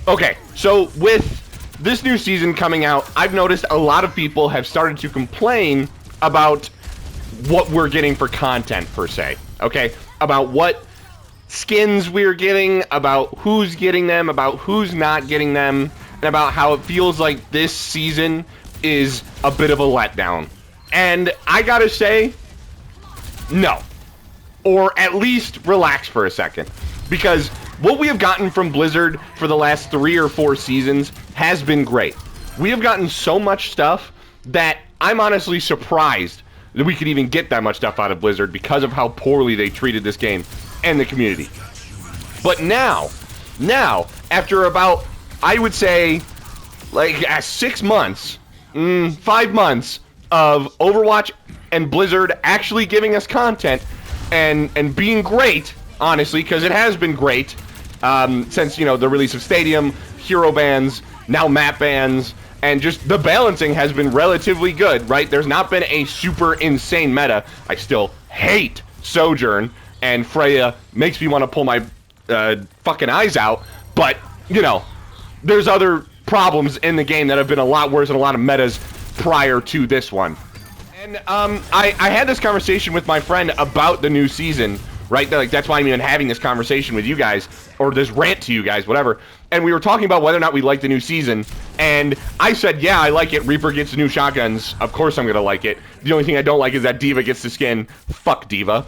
Okay, so with this new season coming out, I've noticed a lot of people have started to complain about what we're getting for content, per se. Okay? About what skins we're getting, about who's getting them, about who's not getting them, and about how it feels like this season is a bit of a letdown. And I gotta say, no. Or at least relax for a second. Because what we have gotten from Blizzard for the last 3 or 4 seasons has been great. We have gotten so much stuff that I'm honestly surprised that we could even get that much stuff out of Blizzard because of how poorly they treated this game and the community. But now, after about, I would say, like 6 months, 5 months of Overwatch and Blizzard actually giving us content and being great, honestly, because it has been great since, you know, the release of Stadium, hero bans, now map bans, and just the balancing has been relatively good, right? There's not been a super insane meta. I still hate Sojourn, and Freya makes me want to pull my fucking eyes out, but, you know, there's other problems in the game that have been a lot worse than a lot of metas prior to this one. And I had this conversation with my friend about the new season, right? Like, that's why I'm even having this conversation with you guys, or this rant to you guys, whatever. And we were talking about whether or not we like the new season, and I said, yeah, I like it. Reaper gets new shotguns. Of course I'm gonna like it. The only thing I don't like is that D.Va gets the skin. Fuck D.Va.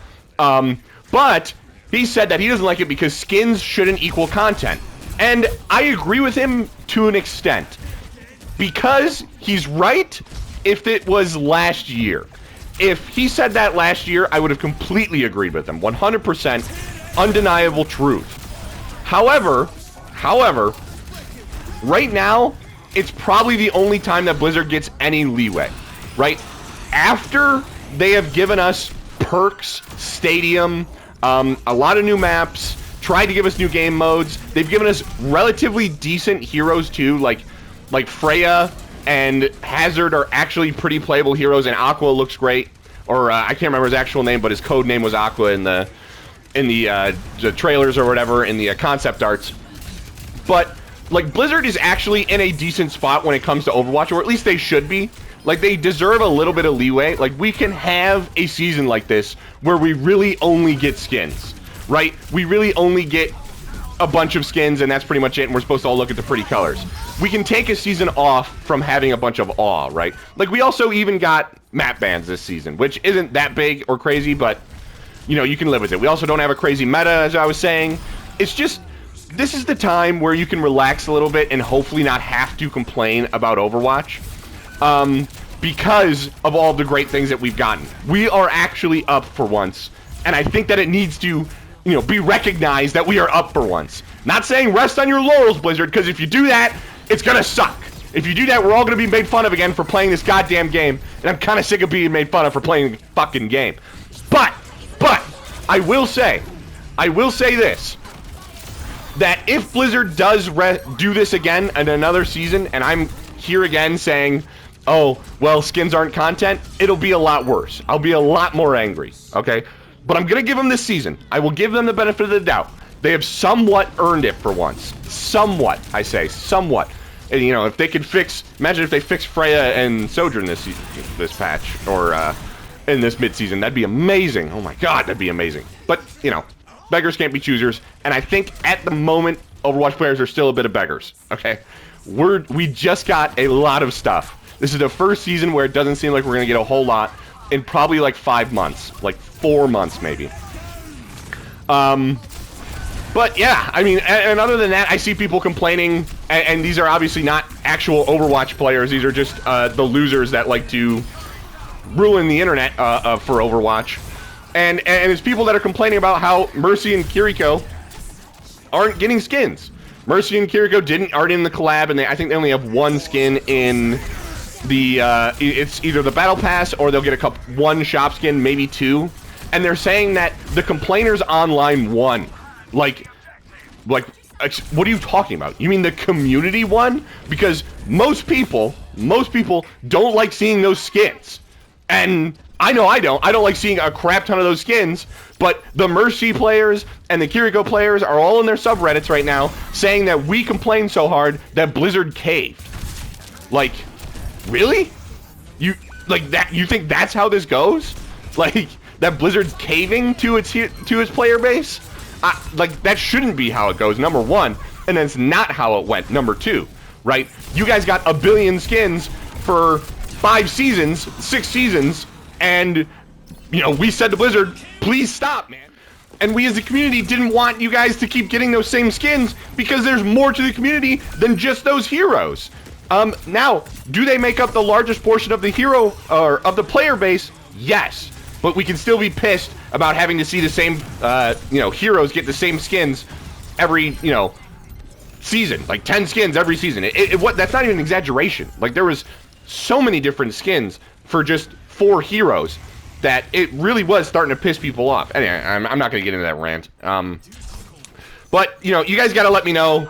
But he said that he doesn't like it because skins shouldn't equal content. And I agree with him to an extent. Because he's right if it was last year. If he said that last year, I would have completely agreed with him. 100% undeniable truth. However, right now, it's probably the only time that Blizzard gets any leeway, right? After they have given us perks, Stadium, a lot of new maps, tried to give us new game modes, they've given us relatively decent heroes too, like Freya and Hazard are actually pretty playable heroes, and Aqua looks great. Or I can't remember his actual name, but his code name was Aqua in the trailers or whatever, in the concept arts. But like, Blizzard is actually in a decent spot when it comes to Overwatch, or at least they should be. Like, they deserve a little bit of leeway. Like, we can have a season like this where we really only get skins, right? We really only get a bunch of skins, and that's pretty much it, and we're supposed to all look at the pretty colors. We can take a season off from having a bunch of awe, right? Like, we also even got map bans this season, which isn't that big or crazy, but, you know, you can live with it. We also don't have a crazy meta, as I was saying. It's just, this is the time where you can relax a little bit and hopefully not have to complain about Overwatch, because of all the great things that we've gotten. We are actually up for once, and I think that it needs to, you know, be recognized that we are up for once. Not saying rest on your laurels, Blizzard, because if you do that, it's gonna suck. If you do that, we're all gonna be made fun of again for playing this goddamn game, and I'm kind of sick of being made fun of for playing the fucking game. But, I will say this, that if Blizzard does do this again in another season, and I'm here again saying, oh, well, skins aren't content, it'll be a lot worse. I'll be a lot more angry, okay? But I'm gonna give them this season. I will give them the benefit of the doubt. They have somewhat earned it for once. Somewhat, I say, somewhat. And, you know, if they could fix, imagine if they fix Freya and Sojourn this patch, or in this mid-season, that'd be amazing. Oh my god, that'd be amazing. But, you know, beggars can't be choosers, and I think at the moment, Overwatch players are still a bit of beggars, okay? We just got a lot of stuff. This is the first season where it doesn't seem like we're gonna get a whole lot in probably like 5 months, like 4 months maybe. But yeah, I mean, and other than that, I see people complaining, and these are obviously not actual Overwatch players. These are just the losers that like to ruin the internet for Overwatch. And it's people that are complaining about how Mercy and Kiriko aren't getting skins. Mercy and Kiriko aren't in the collab, and I think they only have one skin in the it's either the battle pass or they'll get one shop skin, maybe 2. And they're saying that the complainers online won. Like, what are you talking about? You mean the community won? Because most people don't like seeing those skins. And I know I don't. I don't like seeing a crap ton of those skins, but the Mercy players and the Kiriko players are all in their subreddits right now saying that we complained so hard that Blizzard caved. Like, really? You think that's how this goes? Like, that Blizzard's caving to its player base? Like, that shouldn't be how it goes, number one, and that's not how it went, number two, right? You guys got a billion skins for 5 seasons, 6 seasons, and, you know, we said to Blizzard, please stop, man. And we as a community didn't want you guys to keep getting those same skins because there's more to the community than just those heroes. Now, do they make up the largest portion of the hero, or of the player base? Yes. But we can still be pissed about having to see the same, you know, heroes get the same skins every, you know, season. Like 10 skins every season. That's not even an exaggeration. Like, there was so many different skins for just 4 heroes that it really was starting to piss people off. Anyway, I'm not going to get into that rant. But, you know, you guys got to let me know,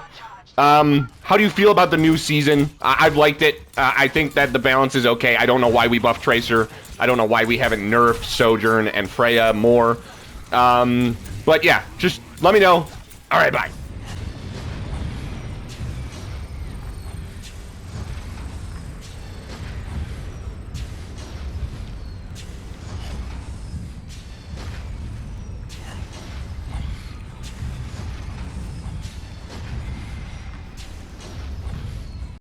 how do you feel about the new season? I've liked it. I think that the balance is okay. I don't know why we buffed Tracer. I don't know why we haven't nerfed Sojourn and Freya more. But yeah, just let me know. All right, bye.